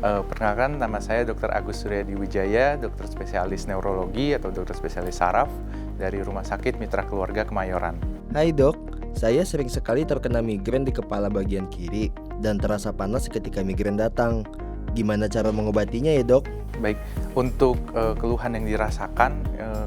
Perkenalkan, nama saya Dr. Agus Suryadi Wijaya, dokter spesialis neurologi atau dokter spesialis saraf dari Rumah Sakit Mitra Keluarga Kemayoran. Hai dok, saya sering sekali terkena migrain di kepala bagian kiri dan terasa panas ketika migrain datang. Gimana cara mengobatinya ya dok? Baik, untuk keluhan yang dirasakan,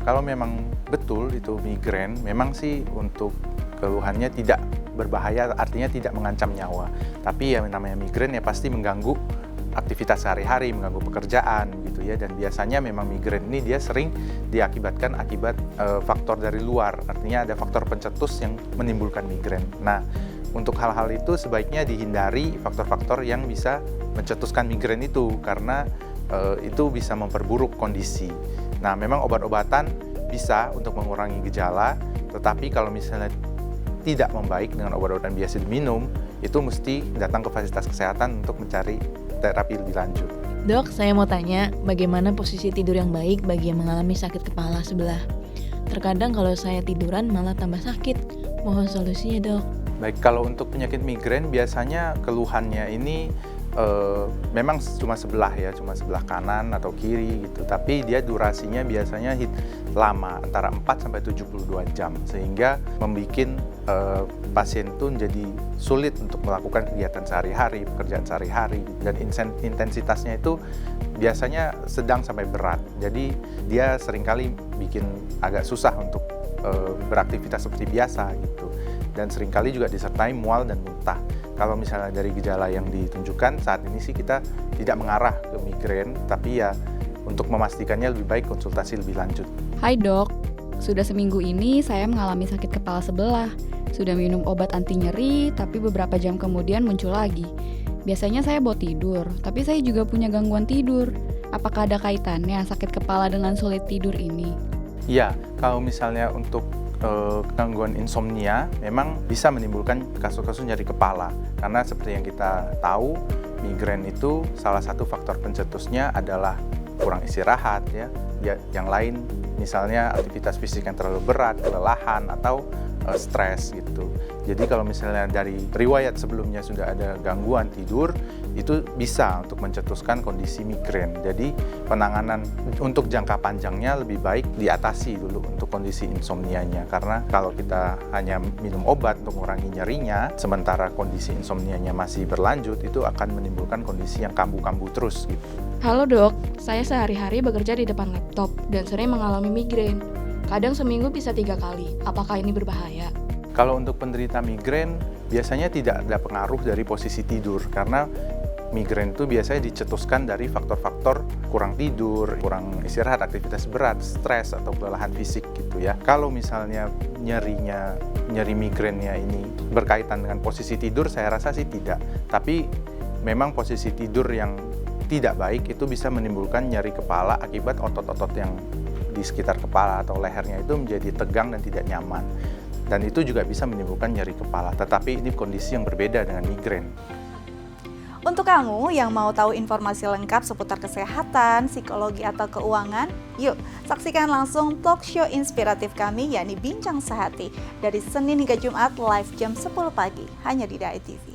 kalau memang betul itu migrain, memang sih untuk keluhannya tidak berbahaya, artinya tidak mengancam nyawa. Tapi yang namanya migrain ya pasti mengganggu aktivitas sehari-hari, mengganggu pekerjaan gitu ya. Dan biasanya memang migrain ini dia sering diakibatkan akibat faktor dari luar, artinya ada faktor pencetus yang menimbulkan migrain. Nah, untuk hal-hal itu sebaiknya dihindari faktor-faktor yang bisa mencetuskan migrain itu, karena itu bisa memperburuk kondisi. Nah, memang obat-obatan bisa untuk mengurangi gejala, tetapi kalau misalnya tidak membaik dengan obat-obatan biasa diminum, itu mesti datang ke fasilitas kesehatan untuk mencari terapi lebih lanjut. Dok, saya mau tanya, bagaimana posisi tidur yang baik bagi yang mengalami sakit kepala sebelah? Terkadang kalau saya tiduran malah tambah sakit. Mohon solusinya, dok. Baik, kalau untuk penyakit migrain biasanya keluhannya ini memang cuma sebelah ya, cuma sebelah kanan atau kiri gitu. Tapi dia durasinya biasanya lama, antara 4 sampai 72 jam, sehingga membuat pasien itu jadi sulit untuk melakukan kegiatan sehari-hari, pekerjaan sehari-hari, dan intensitasnya itu biasanya sedang sampai berat. Jadi dia seringkali bikin agak susah untuk beraktivitas seperti biasa gitu. Dan seringkali juga disertai mual dan muntah. Kalau misalnya dari gejala yang ditunjukkan saat ini sih kita tidak mengarah ke migrain, tapi ya untuk memastikannya lebih baik konsultasi lebih lanjut. Hai dok, sudah seminggu ini saya mengalami sakit kepala sebelah. Sudah minum obat anti nyeri, tapi beberapa jam kemudian muncul lagi. Biasanya saya bawa tidur, tapi saya juga punya gangguan tidur. Apakah ada kaitannya sakit kepala dengan sulit tidur ini? Iya, kalau misalnya untuk gangguan insomnia memang bisa menimbulkan kasus-kasus nyeri kepala, karena seperti yang kita tahu, migrain itu salah satu faktor pencetusnya adalah kurang istirahat ya. Yang lain misalnya aktivitas fisik yang terlalu berat, kelelahan, atau stres gitu. Jadi kalau misalnya dari riwayat sebelumnya sudah ada gangguan tidur, itu bisa untuk mencetuskan kondisi migrain. Jadi penanganan untuk jangka panjangnya lebih baik diatasi dulu untuk kondisi insomnianya. Karena kalau kita hanya minum obat untuk mengurangi nyerinya, sementara kondisi insomnianya masih berlanjut, itu akan menimbulkan kondisi yang kambuh-kambuh terus gitu. Halo dok, saya sehari-hari bekerja di depan laptop dan sering mengalami migrain. Kadang seminggu bisa 3 kali. Apakah ini berbahaya? Kalau untuk penderita migrain, biasanya tidak ada pengaruh dari posisi tidur, karena migrain itu biasanya dicetuskan dari faktor-faktor kurang tidur, kurang istirahat, aktivitas berat, stres, atau kelelahan fisik gitu ya. Kalau misalnya nyeri migrainnya ini berkaitan dengan posisi tidur, saya rasa sih tidak. Tapi memang posisi tidur yang tidak baik itu bisa menimbulkan nyeri kepala akibat otot-otot yang di sekitar kepala atau lehernya itu menjadi tegang dan tidak nyaman. Dan itu juga bisa menimbulkan nyeri kepala, tetapi ini kondisi yang berbeda dengan migrain. Untuk kamu yang mau tahu informasi lengkap seputar kesehatan, psikologi, atau keuangan, yuk saksikan langsung talk show inspiratif kami, yakni Bincang Sehati, dari Senin hingga Jumat live jam 10 pagi, hanya di DAI TV.